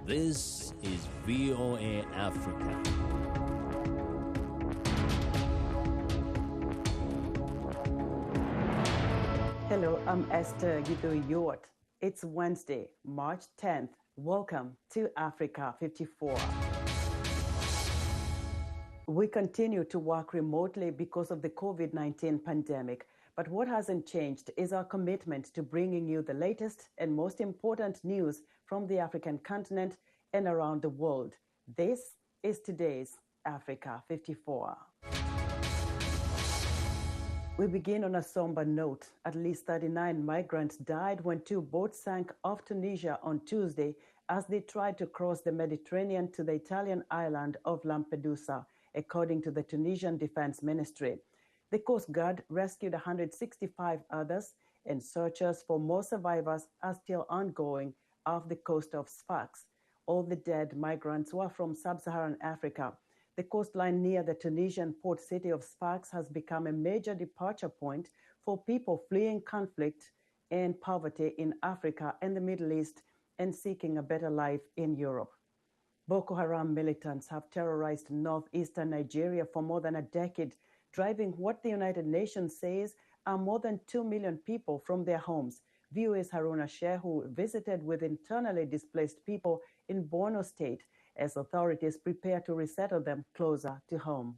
This is VOA Africa. Hello, I'm Esther Githui-Ewart. It's Wednesday, March 10th. Welcome to Africa 54. We continue to work remotely because of the COVID-19 pandemic, but what hasn't changed is our commitment to bringing you the latest and most important news from the African continent and around the world. This is today's Africa 54. We begin on a somber note. At least 39 migrants died when two boats sank off Tunisia on Tuesday as they tried to cross the Mediterranean to the Italian island of Lampedusa, according to the Tunisian Defense Ministry. The Coast Guard rescued 165 others, and searches for more survivors are still ongoing off the coast of Sfax. All the dead migrants were from sub-Saharan Africa. The coastline near the Tunisian port city of Sfax has become a major departure point for people fleeing conflict and poverty in Africa and the Middle East and seeking a better life in Europe. Boko Haram militants have terrorized northeastern Nigeria for more than a decade, driving what the United Nations says are more than 2 million people from their homes. VOA's Haruna Shehu visited with internally displaced people in Borno State as authorities prepare to resettle them closer to home.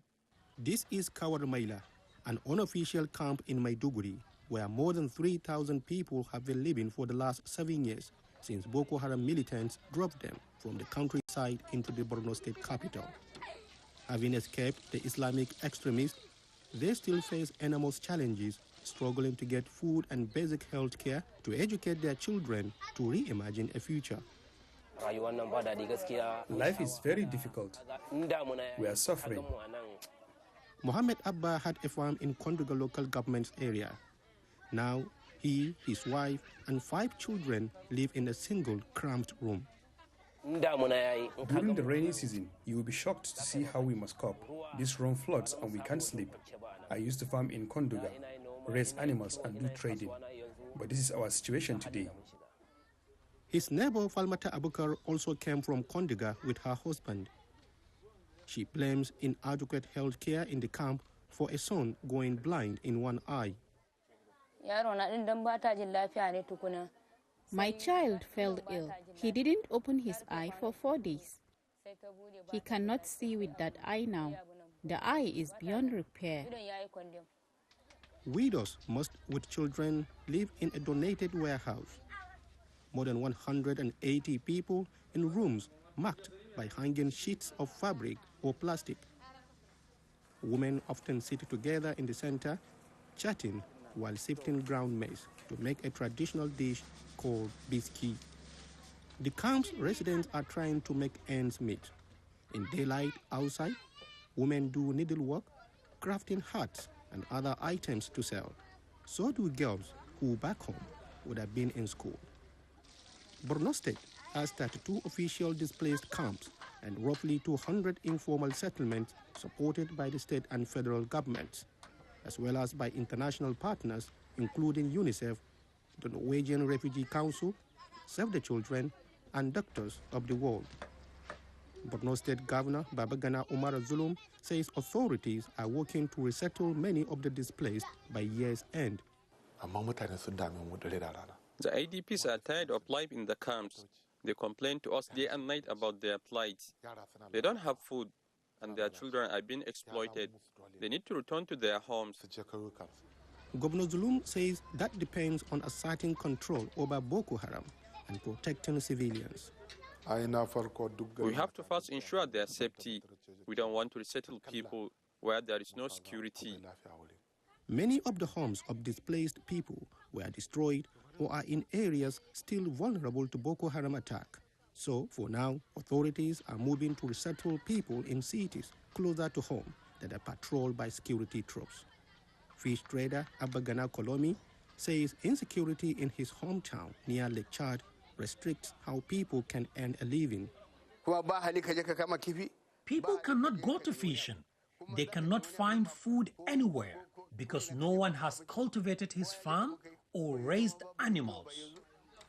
This is Kawarmaila, an unofficial camp in Maiduguri, where more than 3,000 people have been living for the last 7 years since Boko Haram militants dropped them from the countryside into the Borno State capital. Having escaped the Islamic extremists, they still face enormous challenges, struggling to get food and basic health care to educate their children to reimagine a future. Life is very difficult. We are suffering. Mohammed Abba had a farm in Konduga local government area. Now, he, his wife, and 5 children live in a single cramped room. During the rainy season, you will be shocked to see how we must cope. This room floods and we can't sleep. I used to farm in Konduga, raise animals and do trading. But this is our situation today. His neighbor Falmata Abukar also came from Konduga with her husband. She blames inadequate health care in the camp for a son going blind in one eye. My child fell ill. He didn't open his eye for 4 days. He cannot see with that eye now. The eye is beyond repair. Widows must, with children, live in a donated warehouse. More than 180 people in rooms marked by hanging sheets of fabric or plastic. Women often sit together in the center, chatting while sifting ground maize to make a traditional dish called biscuit. The camp's residents are trying to make ends meet. In daylight outside, women do needlework, crafting hats and other items to sell. So do girls who back home would have been in school. Borno State has 32 official displaced camps and roughly 200 informal settlements supported by the state and federal governments, as well as by international partners including UNICEF, the Norwegian Refugee Council, Save the Children, and Doctors of the World. Borno State Governor Babagana Umar Zulum says authorities are working to resettle many of the displaced by year's end. The IDPs are tired of life in the camps. They complain to us day and night about their plight. They don't have food, and their children are being exploited. They need to return to their homes. Governor Zulum says that depends on asserting control over Boko Haram and protecting civilians. We have to first ensure their safety. We don't want to resettle people where there is no security. Many of the homes of displaced people were destroyed or are in areas still vulnerable to Boko Haram attack. So, for now, authorities are moving to resettle people in cities closer to home that are patrolled by security troops. Fish trader Abba Kolomi says insecurity in his hometown near Lake Chad restricts how people can earn a living. People cannot go to fishing. They cannot find food anywhere because no one has cultivated his farm or raised animals.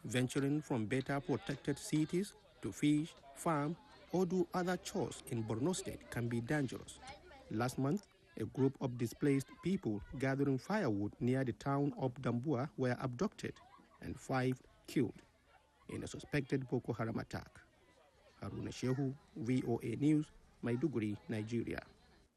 Venturing from better protected cities to fish, farm, or do other chores in Borno State can be dangerous. Last month, a group of displaced people gathering firewood near the town of Dambua were abducted and 5 killed in a suspected Boko Haram attack. Haruna Shehu, VOA News, Maiduguri, Nigeria.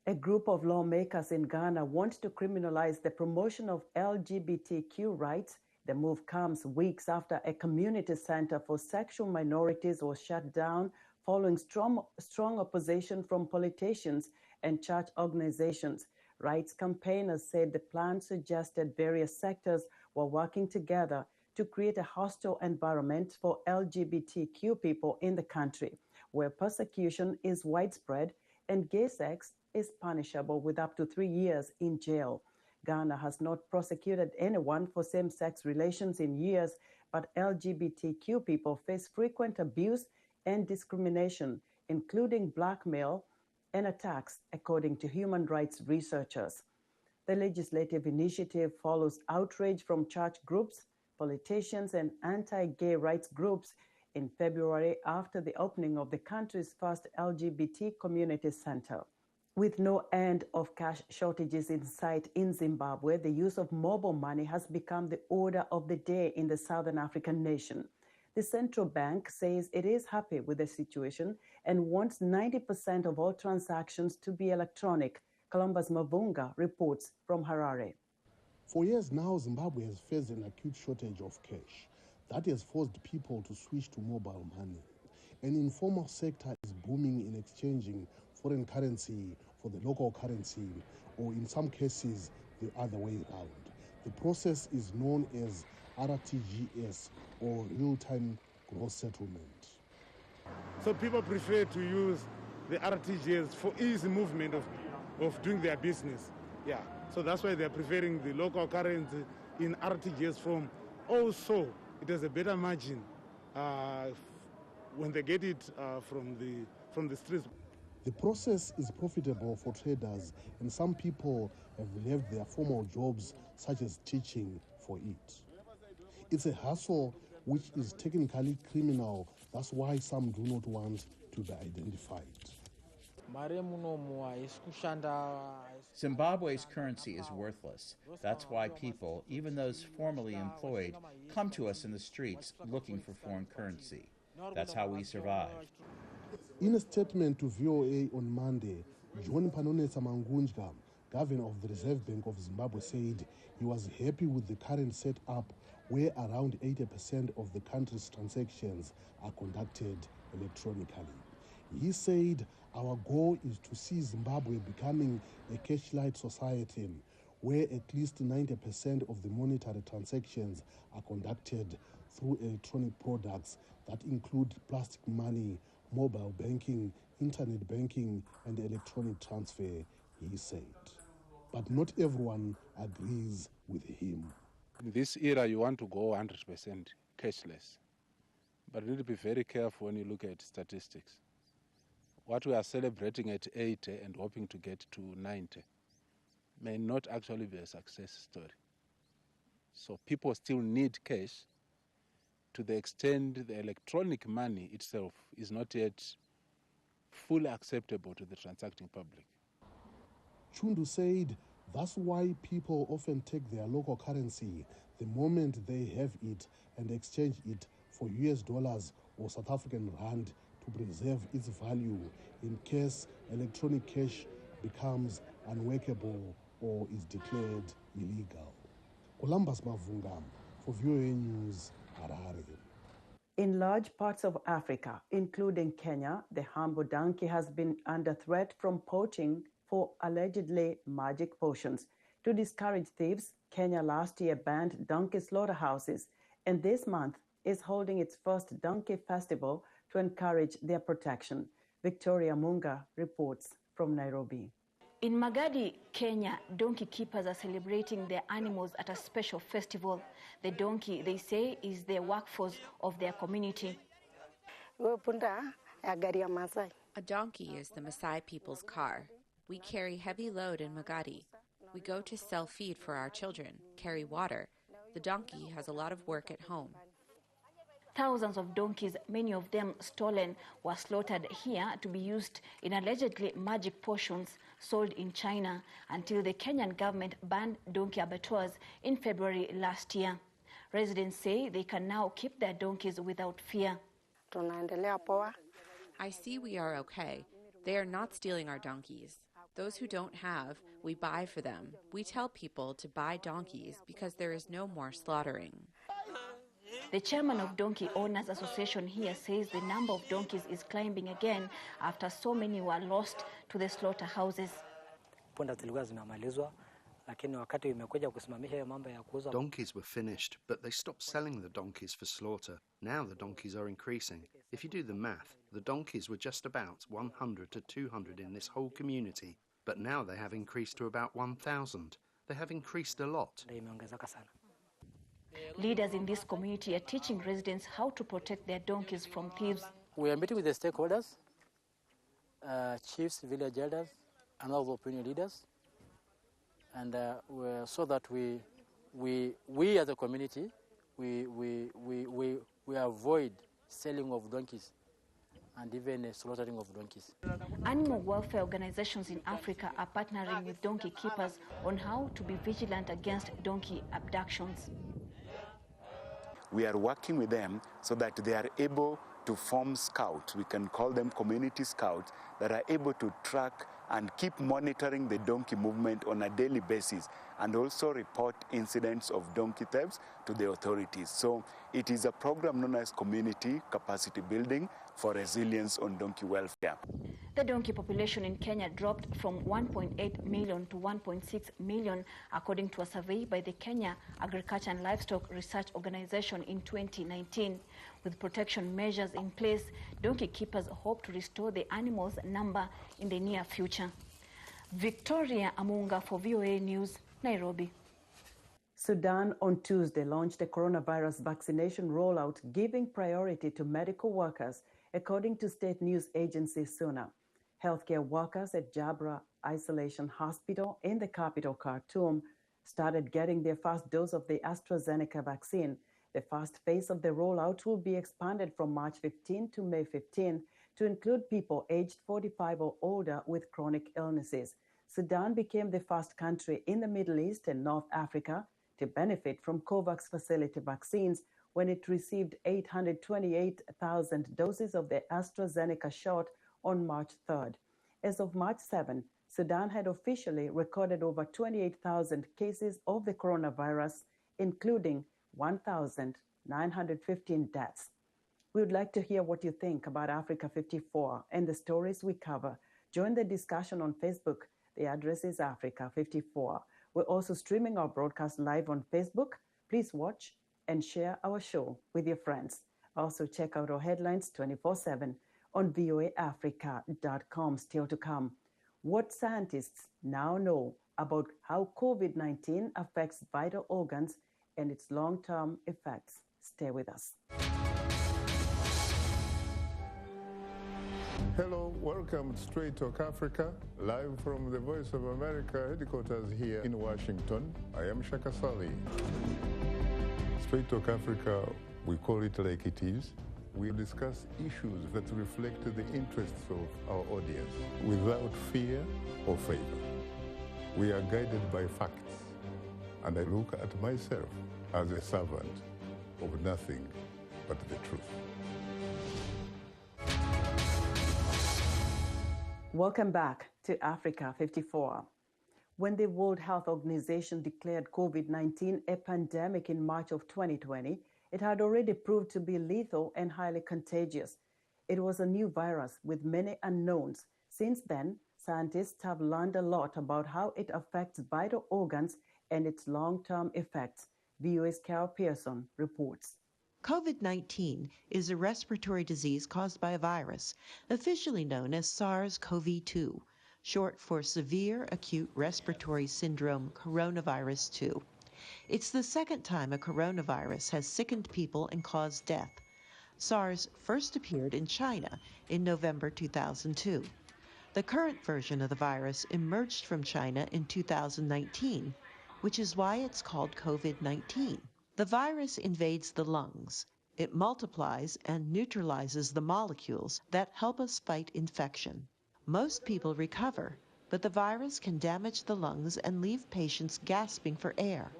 A group of lawmakers in Ghana want to criminalize the promotion of LGBTQ rights. The move comes weeks after a community center for sexual minorities was shut down following strong opposition from politicians and church organizations. Rights campaigners said the plan suggested various sectors were working together to create a hostile environment for LGBTQ people in the country, where persecution is widespread and gay sex is punishable with up to 3 years in jail. Ghana has not prosecuted anyone for same-sex relations in years, but LGBTQ people face frequent abuse and discrimination, including blackmail and attacks, according to human rights researchers. The legislative initiative follows outrage from church groups, politicians, and anti-gay rights groups in February after the opening of the country's first LGBT community center. With no end of cash shortages in sight in Zimbabwe, the use of mobile money has become the order of the day in the Southern African nation. The central bank says it is happy with the situation and wants 90% of all transactions to be electronic. Columbus Mavunga reports from Harare. For years now, Zimbabwe has faced an acute shortage of cash. That has forced people to switch to mobile money. An informal sector is booming in exchanging foreign currency for the local currency, or in some cases, the other way around. The process is known as RTGS, or real-time gross settlement. So people prefer to use the RTGS for easy movement of doing their business. Yeah, so that's why they're preferring the local currency in RTGS form. Also, it has a better margin when they get it from the streets. The process is profitable for traders, and some people have left their formal jobs, such as teaching, for it. It's a hassle which is technically criminal. That's why some do not want to be identified. Zimbabwe's currency is worthless. That's why people, even those formally employed, come to us in the streets looking for foreign currency. That's how we survive. In a statement to VOA on Monday, John Panonesa Mangunjka, governor of the Reserve Bank of Zimbabwe, said he was happy with the current setup where around 80% of the country's transactions are conducted electronically. He said, "Our goal is to see Zimbabwe becoming a cash-light society where at least 90% of the monetary transactions are conducted through electronic products that include plastic money, mobile banking, internet banking, and electronic transfer," he said. But not everyone agrees with him. In this era, you want to go 100% cashless. But you need to be very careful when you look at statistics. What we are celebrating at 80 and hoping to get to 90 may not actually be a success story. So people still need cash to the extent the electronic money itself is not yet fully acceptable to the transacting public. Chundu said that's why people often take their local currency the moment they have it and exchange it for US dollars or South African rand to preserve its value in case electronic cash becomes unworkable or is declared illegal. Columbus Mavunga for VOA News, Harare. In large parts of Africa, including Kenya, the humble donkey has been under threat from poaching for allegedly magic potions. To discourage thieves, Kenya last year banned donkey slaughterhouses, and this month is holding its first donkey festival to encourage their protection. Victoria Munga reports from Nairobi. In Magadi, Kenya, donkey keepers are celebrating their animals at a special festival. The donkey, they say, is the workforce of their community. A donkey is the Maasai people's car. We carry heavy load in Magadi. We go to sell feed for our children, carry water. The donkey has a lot of work at home. Thousands of donkeys, many of them stolen, were slaughtered here to be used in allegedly magic potions sold in China until the Kenyan government banned donkey abattoirs in February last year. Residents say they can now keep their donkeys without fear. I see we are okay. They are not stealing our donkeys. Those who don't have, we buy for them. We tell people to buy donkeys because there is no more slaughtering. The chairman of Donkey Owners Association here says the number of donkeys is climbing again after so many were lost to the slaughterhouses. Donkeys were finished, but they stopped selling the donkeys for slaughter. Now the donkeys are increasing. If you do the math, the donkeys were just about 100 to 200 in this whole community, but now they have increased to about 1,000. They have increased a lot. Leaders in this community are teaching residents how to protect their donkeys from thieves. We are meeting with the stakeholders, chiefs, village elders, and other opinion leaders, and so that we as a community, we avoid selling of donkeys and even slaughtering of donkeys. Animal welfare organizations in Africa are partnering with donkey keepers on how to be vigilant against donkey abductions. We are working with them so that they are able to form scouts. We can call them community scouts that are able to track and keep monitoring the donkey movement on a daily basis and also report incidents of donkey thefts to the authorities. So it is a program known as Community Capacity Building for Resilience on Donkey Welfare. The donkey population in Kenya dropped from 1.8 million to 1.6 million, according to a survey by the Kenya Agriculture and Livestock Research Organization in 2019. With protection measures in place, donkey keepers hope to restore the animals' number in the near future. Victoria Amunga for VOA News, Nairobi. Sudan on Tuesday launched a coronavirus vaccination rollout, giving priority to medical workers, according to state news agency SUNA. Healthcare workers at Jabra Isolation Hospital in the capital, Khartoum, started getting their first dose of the AstraZeneca vaccine. The first phase of the rollout will be expanded from March 15 to May 15 to include people aged 45 or older with chronic illnesses. Sudan became the first country in the Middle East and North Africa to benefit from COVAX facility vaccines when it received 828,000 doses of the AstraZeneca shot on March 3rd. As of March 7, Sudan had officially recorded over 28,000 cases of the coronavirus, including 1,915 deaths. We would like to hear what you think about Africa 54 and the stories we cover. Join the discussion on Facebook. The address is Africa 54. We're also streaming our broadcast live on Facebook. Please watch and share our show with your friends. Also check out our headlines 24/7 on voaafrica.com. Still to come, what scientists now know about how COVID-19 affects vital organs and its long-term effects. Stay with us. Hello, welcome to Straight Talk Africa, live from the Voice of America headquarters here in Washington. I am Shaka Sali. Straight Talk Africa, we call it like it is. We discuss issues that reflect the interests of our audience without fear or favor. We are guided by facts, and I look at myself as a servant of nothing but the truth. Welcome back to Africa 54. When the World Health Organization declared COVID-19 a pandemic in March of 2020, it had already proved to be lethal and highly contagious. It was a new virus with many unknowns. Since then, scientists have learned a lot about how it affects vital organs and its long-term effects. VOA's Carol Pearson reports. COVID-19 is a respiratory disease caused by a virus, officially known as SARS-CoV-2, short for Severe Acute Respiratory Syndrome Coronavirus 2. It's the second time a coronavirus has sickened people and caused death. SARS first appeared in China in November 2002. The current version of the virus emerged from China in 2019, which is why it's called COVID-19. The virus invades the lungs, It multiplies and neutralizes the molecules that help us fight infection. Most people recover, but the virus can damage the lungs and leave patients gasping for air.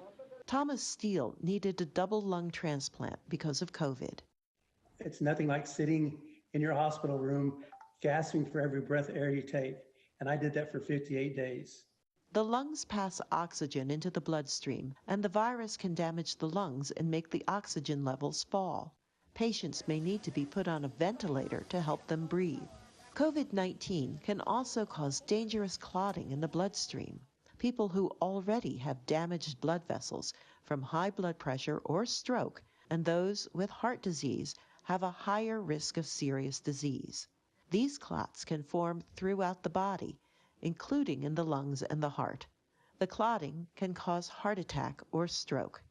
Thomas Steele needed a double lung transplant because of COVID. It's nothing like sitting in your hospital room gasping for every breath of air you take, and I did that for 58 days. The lungs pass oxygen into the bloodstream, and the virus can damage the lungs and make the oxygen levels fall. Patients may need to be put on a ventilator to help them breathe. COVID-19 can also cause dangerous clotting in the bloodstream. People who already have damaged blood vessels from high blood pressure or stroke, and those with heart disease have a higher risk of serious disease. These clots can form throughout the body, including in the lungs and the heart. The clotting can cause heart attack or stroke.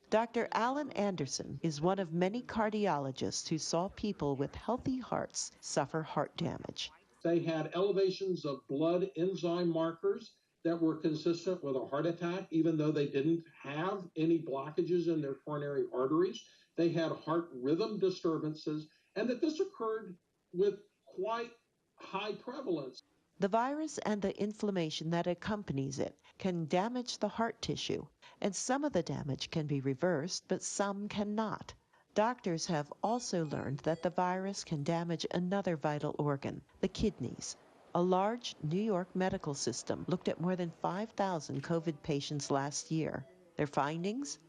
Dr. Alan Anderson is one of many cardiologists who saw people with healthy hearts suffer heart damage. They had elevations of blood enzyme markers that were consistent with a heart attack, even though they didn't have any blockages in their coronary arteries. They had heart rhythm disturbances, and that this occurred with quite high prevalence. The virus and the inflammation that accompanies it can damage the heart tissue, and some of the damage can be reversed, but some cannot. Doctors have also learned that the virus can damage another vital organ, the kidneys. A large New York medical system looked at more than 5,000 COVID patients last year. Their findings?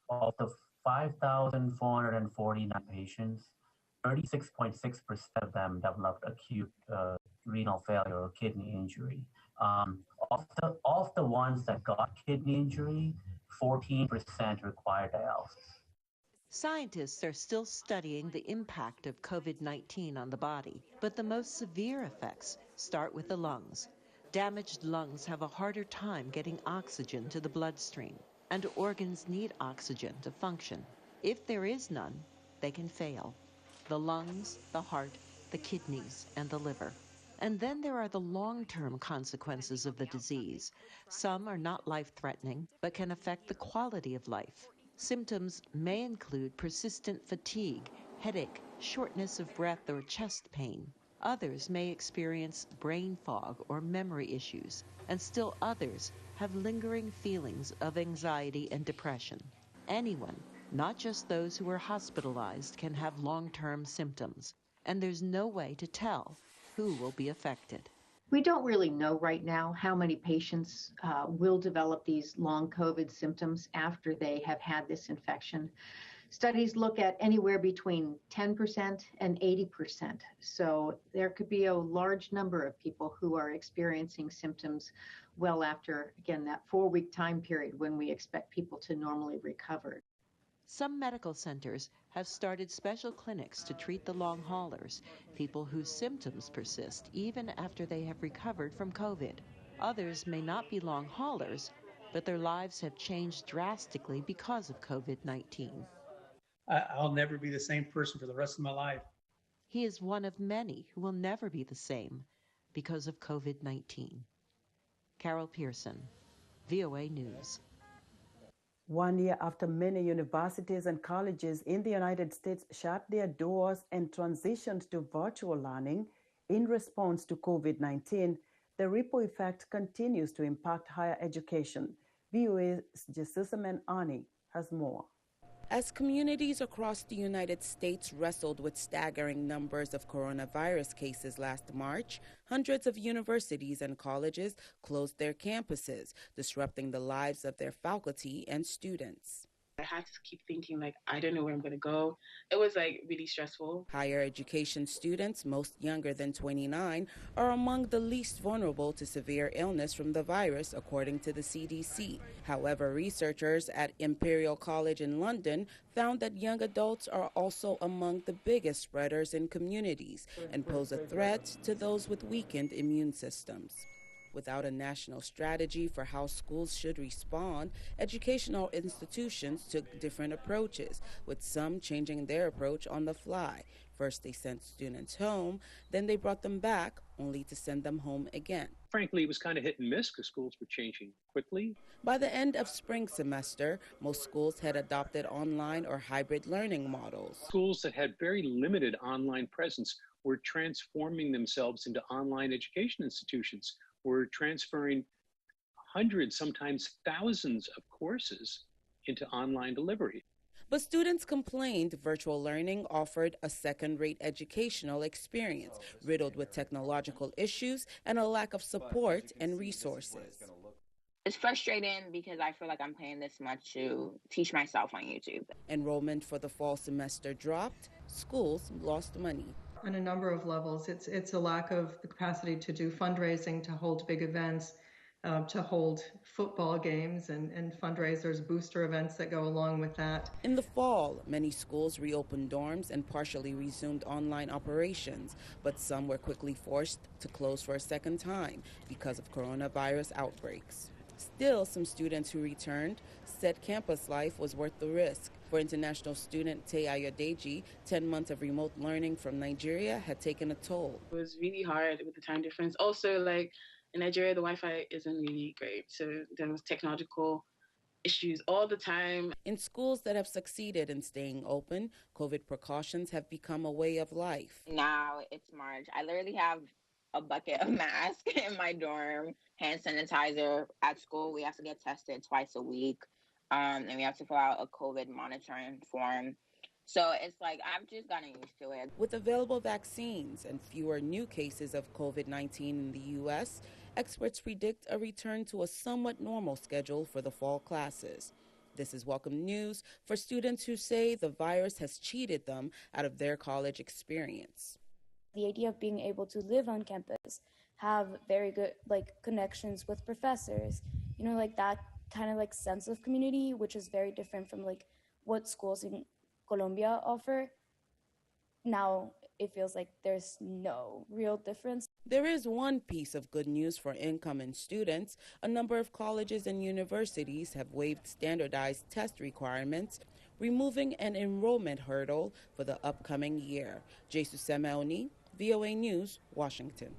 Of the 5,449 patients, 36.6% of them developed acute renal failure or kidney injury. Of the ones that got kidney injury, 14% required dialysis. Scientists are still studying the impact of COVID-19 on the body, but the most severe effects start with the lungs. Damaged lungs have a harder time getting oxygen to the bloodstream, and organs need oxygen to function. If there is none, they can fail. The lungs, the heart, the kidneys, and the liver. And then there are the long-term consequences of the disease. Some are not life-threatening, but can affect the quality of life. Symptoms may include persistent fatigue, headache, shortness of breath, or chest pain. Others may experience brain fog or memory issues, and still others have lingering feelings of anxiety and depression. Anyone, not just those who are hospitalized, can have long-term symptoms, and there's no way to tell who will be affected. We don't really know right now how many patients will develop these long COVID symptoms after they have had this infection. Studies look at anywhere between 10% and 80%. So there could be a large number of people who are experiencing symptoms well after, again, that 4-week time period when we expect people to normally recover. Some medical centers have started special clinics to treat the long haulers, people whose symptoms persist even after they have recovered from COVID. Others may not be long haulers, but their lives have changed drastically because of COVID-19. I'll never be the same person for the rest of my life. He is one of many who will never be the same because of COVID-19. Carol Pearson, VOA News. 1 year after many universities and colleges in the United States shut their doors and transitioned to virtual learning in response to COVID-19, the ripple effect continues to impact higher education. VOA's Jesusamen Ani has more. As communities across the United States wrestled with staggering numbers of coronavirus cases last March, hundreds of universities and colleges closed their campuses, disrupting the lives of their faculty and students. I had to keep thinking, I don't know where I'm going to go. It was, really stressful. Higher education students, most younger than 29, are among the least vulnerable to severe illness from the virus, according to the CDC. However, researchers at Imperial College in London found that young adults are also among the biggest spreaders in communities and pose a threat to those with weakened immune systems. Without a national strategy for how schools should respond, educational institutions took different approaches, with some changing their approach on the fly. First, they sent students home, then they brought them back, only to send them home again. Frankly, it was kind of hit and miss because schools were changing quickly. By the end of spring semester, most schools had adopted online or hybrid learning models. Schools that had very limited online presence were transforming themselves into online education institutions. We're transferring hundreds, sometimes thousands of courses into online delivery. But students complained virtual learning offered a second-rate educational experience, riddled with technological issues and a lack of support and resources. It's frustrating because I feel like I'm paying this much to teach myself on YouTube. Enrollment for the fall semester dropped. Schools lost money. On a number of levels, it's a lack of the capacity to do fundraising, to hold big events, to hold football games and fundraisers, booster events that go along with that. In the fall, many schools reopened dorms and partially resumed online operations, but some were quickly forced to close for a second time because of coronavirus outbreaks. Still, some students who returned said campus life was worth the risk. For international student Tei Ayodeji, 10 months of remote learning from Nigeria had taken a toll. It was really hard with the time difference. Also, like, in Nigeria, the Wi-Fi isn't really great, so there was technological issues all the time. In schools that have succeeded in staying open, COVID precautions have become a way of life. Now it's March. I literally have a bucket of masks in my dorm, hand sanitizer. At school, we have to get tested twice a week, and we have to fill out a COVID monitoring form. So it's like I've just gotten used to it. With available vaccines and fewer new cases of COVID-19 in the U.S., experts predict a return to a somewhat normal schedule for the fall classes. This is welcome news for students who say the virus has cheated them out of their college experience. The idea of being able to live on campus, have very good connections with professors, that kind of sense of community, which is very different from what schools in Colombia offer. Now it feels like there's no real difference. There is one piece of good news for incoming students. A number of colleges and universities have waived standardized test requirements, removing an enrollment hurdle for the upcoming year. Jesus Semeoni, VOA News, Washington.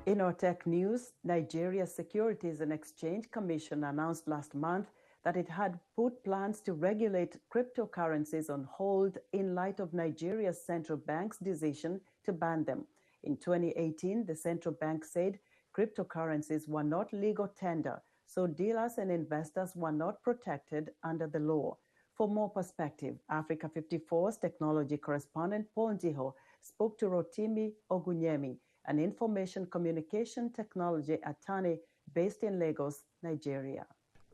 In our tech news, Nigeria's Securities and Exchange Commission announced last month that it had put plans to regulate cryptocurrencies on hold in light of Nigeria's central bank's decision to ban them. In 2018, the central bank said cryptocurrencies were not legal tender, so dealers and investors were not protected under the law. For more perspective, Africa 54's technology correspondent Paul Ndiho spoke to Rotimi Ogunyemi, an information communication technology attorney based in Lagos, Nigeria.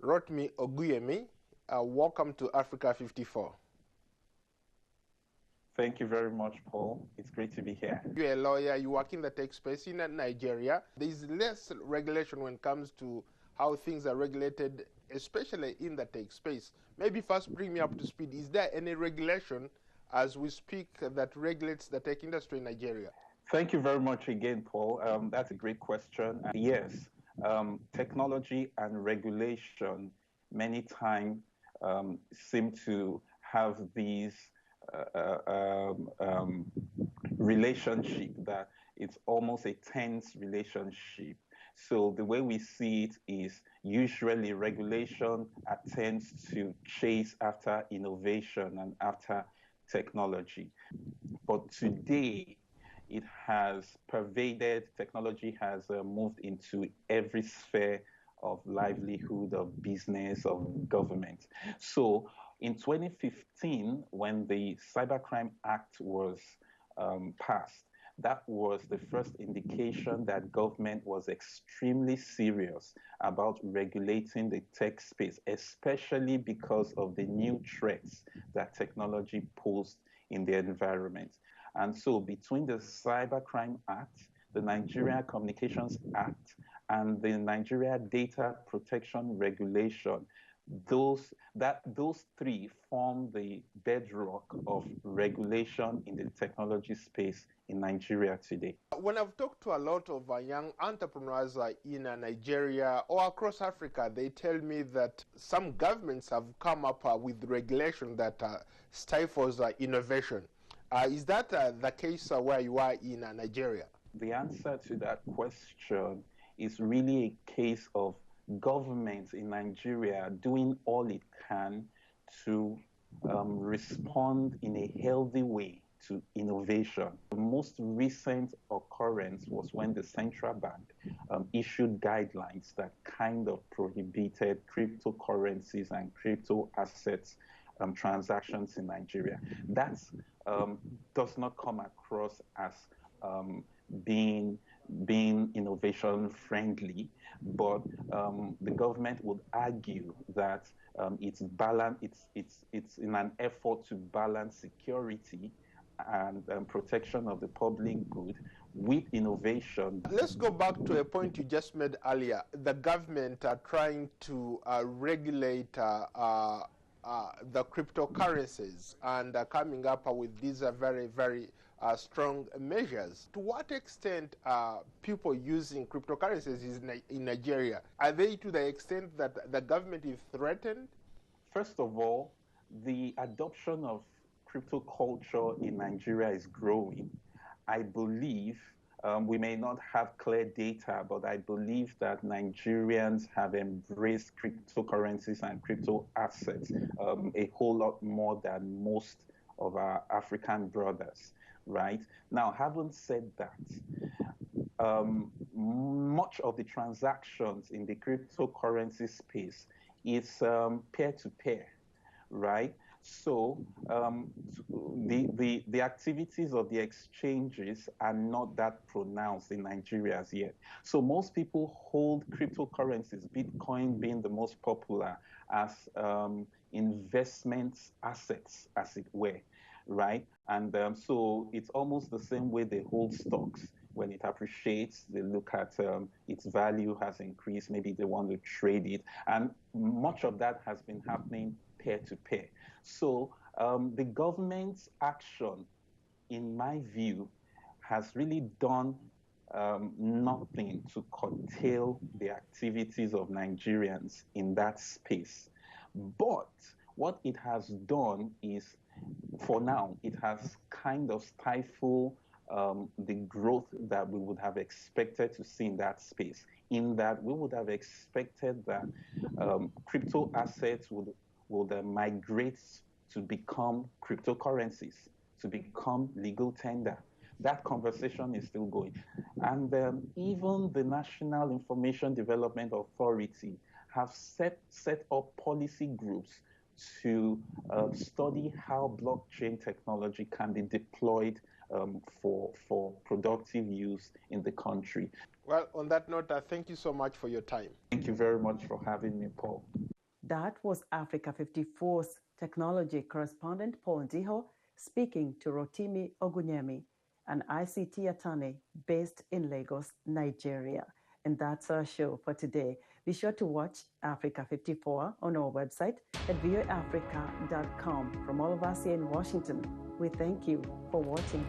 Rotimi Ogunyemi, welcome to Africa 54. Thank you very much, Paul. It's great to be here. You're a lawyer, you work in the tech space in Nigeria. There's less regulation when it comes to how things are regulated, especially in the tech space. Maybe first bring me up to speed. Is there any regulation as we speak that regulates the tech industry in Nigeria? Thank you very much again, Paul. That's a great question. Yes, technology and regulation many times seem to have these relationship that it's almost a tense relationship. So the way we see it is usually regulation attempts to chase after innovation and after technology. But today, it has pervaded, technology has moved into every sphere of livelihood, of business, of government. So in 2015, when the Cybercrime Act was passed, that was the first indication that government was extremely serious about regulating the tech space, especially because of the new threats that technology posed in the environment. And so between the Cybercrime Act, the Nigeria Communications Act, and the Nigeria Data Protection Regulation, those three form the bedrock of regulation in the technology space in Nigeria today. When I've talked to a lot of young entrepreneurs in Nigeria or across Africa, they tell me that some governments have come up with regulation that stifles innovation. Is that the case where you are in Nigeria? The answer to that question is really a case of government in Nigeria doing all it can to respond in a healthy way to innovation. The most recent occurrence was when the central bank issued guidelines that kind of prohibited cryptocurrencies and crypto assets transactions in Nigeria. That does not come across as being innovation friendly, but the government would argue that it's in an effort to balance security and protection of the public good with innovation. Let's go back to a point you just made earlier. The government are trying to regulate the cryptocurrencies and coming up with these very, very strong measures. To what extent are people using cryptocurrencies in Nigeria? Are they to the extent that the government is threatened? First of all, the adoption of crypto culture in Nigeria is growing. I believe, we may not have clear data, but I believe that Nigerians have embraced cryptocurrencies and crypto assets a whole lot more than most of our African brothers, right? Now, having said that, much of the transactions in the cryptocurrency space is peer-to-peer, right? So the activities of the exchanges are not that pronounced in Nigeria as yet. So most people hold cryptocurrencies, Bitcoin being the most popular, as investment assets, as it were, right? And so it's almost the same way they hold stocks. When it appreciates, they look at its value has increased, maybe they want to trade it. And much of that has been happening peer-to-peer. So the government's action, in my view, has really done nothing to curtail the activities of Nigerians in that space. But what it has done is, for now, it has kind of stifled the growth that we would have expected to see in that space, in that we would have expected that crypto assets would migrate to become cryptocurrencies, to become legal tender. That conversation is still going. And even the National Information Development Authority have set up policy groups to study how blockchain technology can be deployed for productive use in the country. Well, on that note, thank you so much for your time. Thank you very much for having me, Paul. That was Africa 54's technology correspondent Paul Ndiho speaking to Rotimi Ogunyemi, an ICT attorney based in Lagos, Nigeria. And that's our show for today. Be sure to watch Africa 54 on our website at voaafrica.com. From all of us here in Washington, we thank you for watching.